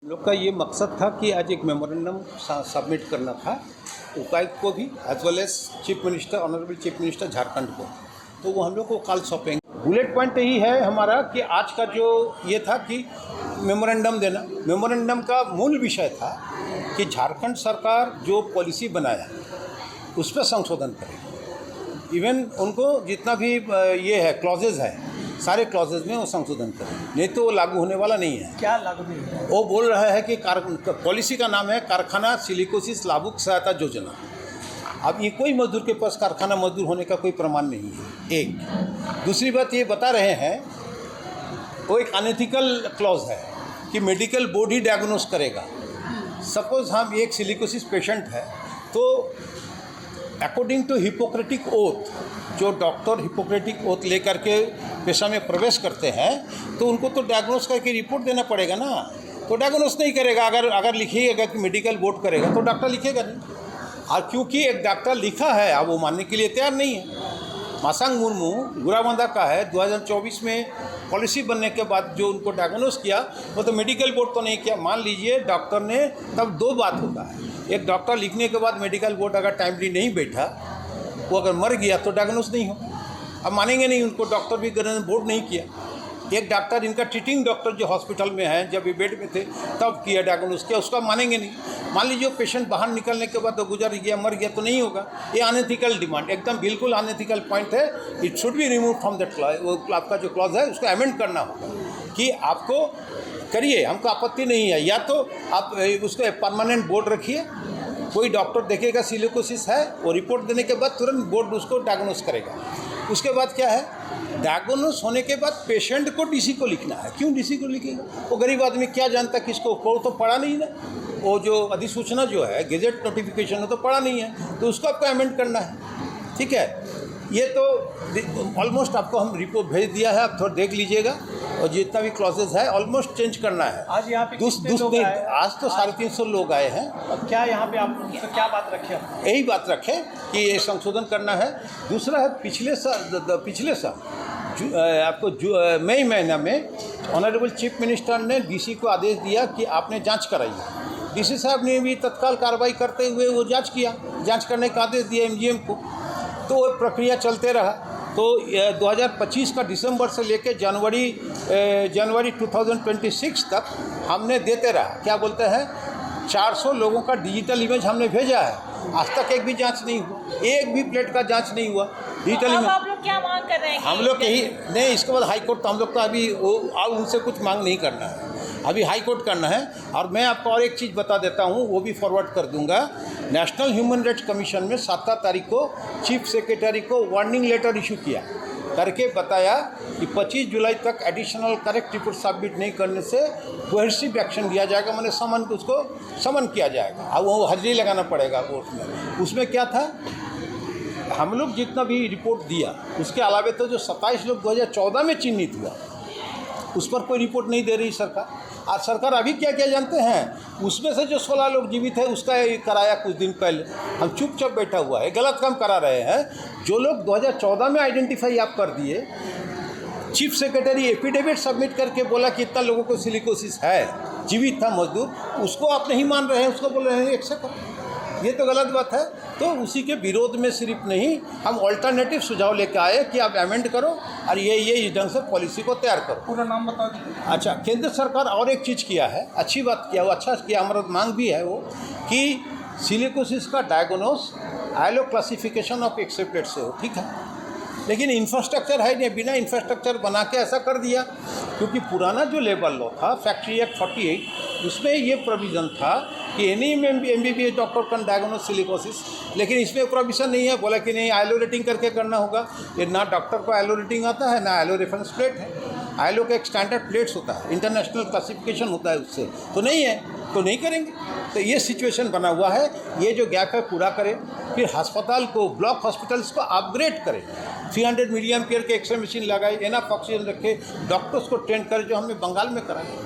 लोग का ये मकसद था कि आज एक मेमोरेंडम सबमिट करना था उपायुक्त को भी as well as chief minister honourable chief minister Jharkhand को। तो वो हम लोग को कल सौंपेंगे। बुलेट पॉइंट यही है हमारा कि आज का जो ये था कि मेमोरेंडम देना। मेमोरेंडम का मूल विषय था कि झारखंड सरकार जो पॉलिसी बनाया उस पर संशोधन करे। इवन उनको जितना भी ये है क्लॉजेज है सारे क्लॉजेज में वो संशोधन करें, नहीं तो वो लागू होने वाला नहीं है। क्या लागू नहीं है? वो बोल रहा है कि पॉलिसी का नाम है कारखाना सिलिकोसिस लाभुक सहायता योजना। अब ये कोई मजदूर के पास कारखाना मजदूर होने का कोई प्रमाण नहीं है। एक दूसरी बात ये बता रहे हैं वो एक अनएथिकल क्लॉज है कि मेडिकल बोर्ड ही डायग्नोस करेगा। सपोज हम एक सिलिकोसिस पेशेंट है तो अकॉर्डिंग टू हिपोक्रेटिक ओथ, जो डॉक्टर हिपोक्रेटिक ओथ लेकर के पेशा में प्रवेश करते हैं तो उनको तो डायग्नोस करके रिपोर्ट देना पड़ेगा ना। तो डायग्नोस नहीं करेगा, अगर लिखिएगा कि मेडिकल बोर्ड करेगा तो डॉक्टर लिखेगा नहीं। और क्योंकि एक डॉक्टर लिखा है अब वो मानने के लिए तैयार नहीं है। मासांग मुर्मू गुराबंदा का है 2024 में पॉलिसी बनने के बाद जो उनको डायग्नोस किया वो तो मेडिकल बोर्ड तो नहीं किया। मान लीजिए डॉक्टर ने, तब दो बात होता है, एक डॉक्टर लिखने के बाद मेडिकल बोर्ड अगर टाइमली नहीं बैठा, वो अगर मर गया तो डायग्नोस नहीं हो। अब मानेंगे नहीं उनको, डॉक्टर भी बोर्ड नहीं किया। एक डॉक्टर इनका ट्रीटिंग डॉक्टर जो हॉस्पिटल में है जब ये बेड में थे तब किया डायग्नोस किया, उसका मानेंगे नहीं। मान लीजिए पेशेंट बाहर निकलने के बाद तो गुजर गया मर गया तो नहीं होगा। ये अनएथिकल डिमांड, एकदम बिल्कुल अनएथिकल पॉइंट है। It should be remove from that clause. वो आपका जो क्लॉज है उसको अमेंड करना होगा कि आपको करिए, हमको आपत्ति नहीं है, या तो आप उसको परमानेंट बोर्ड रखिए, कोई डॉक्टर देखेगा सिलिकोसिस है, वो रिपोर्ट देने के बाद तुरंत बोर्ड उसको डायग्नोस करेगा। उसके बाद क्या है, डायग्नोस होने के बाद पेशेंट को डीसी को लिखना है। क्यों डीसी को लिखेगा? वो गरीब आदमी क्या जानता किसको, वो तो पढ़ा नहीं ना। वो जो अधिसूचना जो है गेजेट नोटिफिकेशन वो तो पढ़ा नहीं है, तो उसको आपको अमेंड करना है। ठीक है, ये तो ऑलमोस्ट आपको हम रिपोर्ट भेज दिया है, आप थोड़ा देख लीजिएगा। और जितना भी क्लॉजेज है ऑलमोस्ट चेंज करना है। आज यहाँ पे कितने लोग आए? आज तो 350 लोग आए हैं। अब क्या यहाँ पे आप क्या बात रखे? यही बात रखें कि ये संशोधन करना है। दूसरा है पिछले साल आपको मई महीना में ऑनरेबल चीफ मिनिस्टर ने डीसी को आदेश दिया कि आपने जांच कराई। डीसी साहब ने भी तत्काल कार्रवाई करते हुए वो जांच किया, जांच करने का आदेश दिया एमजीएम को। तो वो प्रक्रिया चलते रहा। तो 2025 का दिसंबर से लेकर जनवरी 2026 तक हमने देते रहा। क्या बोलते हैं, 400 लोगों का डिजिटल इमेज हमने भेजा है। आज तक एक भी जांच नहीं हुआ, एक भी प्लेट का जांच नहीं हुआ डिजिटल इमेज। आप लोग क्या मांग कर रहे हैं? हम लोग यही नहीं, इसके बाद हाई कोर्ट, तो हम लोग तो अभी अब उनसे कुछ मांग नहीं करना है, अभी हाई कोर्ट करना है। और मैं आपको और एक चीज़ बता देता हूँ, वो भी फॉरवर्ड कर दूंगा। नेशनल ह्यूमन राइट्स कमीशन में 7 तारीख को चीफ सेक्रेटरी को वार्निंग लेटर इशू किया करके बताया कि 25 जुलाई तक एडिशनल करेक्ट रिपोर्ट सबमिट नहीं करने से कोहेसिव एक्शन लिया जाएगा, मैंने उसको समन किया जाएगा। अब वो हाजिरी लगाना पड़ेगा कोर्ट में। उसमें क्या था, हम लोग जितना भी रिपोर्ट दिया उसके अलावे तो जो 27 लोग 2014 में चिन्हित हुआ उस पर कोई रिपोर्ट नहीं दे रही सरकार। और सरकार अभी क्या क्या जानते हैं, उसमें से जो 16 लोग जीवित है उसका कराया कुछ दिन पहले। हम चुपचाप बैठा हुआ है, गलत काम करा रहे हैं। जो लोग 2014 में आइडेंटिफाई आप कर दिए, चीफ सेक्रेटरी एफिडेविट सबमिट करके बोला कि इतना लोगों को सिलिकोसिस है, जीवित था मजदूर, उसको आप नहीं मान रहे हैं, उसको बोल रहे हैं एक्सेप्ट करो। ये तो गलत बात है। तो उसी के विरोध में सिर्फ नहीं, हम ऑल्टरनेटिव सुझाव लेकर आए कि आप अमेंड करो और ये इस ढंग से पॉलिसी को तैयार करो। पूरा नाम बता दीजिए। अच्छा, केंद्र सरकार और एक चीज़ किया है, अच्छी बात किया, वो अच्छा किया, हमारा मांग भी है वो कि सिलिकोसिस का diagnose ILO classification of accepted से हो। ठीक है, लेकिन इंफ्रास्ट्रक्चर है नहीं, बिना इंफ्रास्ट्रक्चर बना के ऐसा कर दिया। क्योंकि पुराना जो लेबर लॉ था फैक्ट्री एक्ट 48, उसमें ये प्रोविज़न था कि any MBBS doctor can diagnose silicosis, लेकिन इसमें प्रोविज़न नहीं है। बोला कि नहीं, आईएलओ रेटिंग करके करना होगा। ये ना डॉक्टर को आईएलओ रेटिंग आता है, ना आईएलओ रेफरेंस प्लेट है। आईएलओ का एक स्टैंडर्ड प्लेट्स होता है, इंटरनेशनल क्लासिफिकेशन होता है, उससे तो नहीं है, तो नहीं करेंगे। तो ये सिचुएशन बना हुआ है, ये जो गैप है पूरा करें। फिर अस्पताल को, ब्लॉक हॉस्पिटल्स को अपग्रेड करें, 300 मिलियन एम्पियर के एक्सरे मशीन लगाए, एनफ ऑक्सीजन रखे, डॉक्टर्स को ट्रेन करें, जो हमने बंगाल में कराया।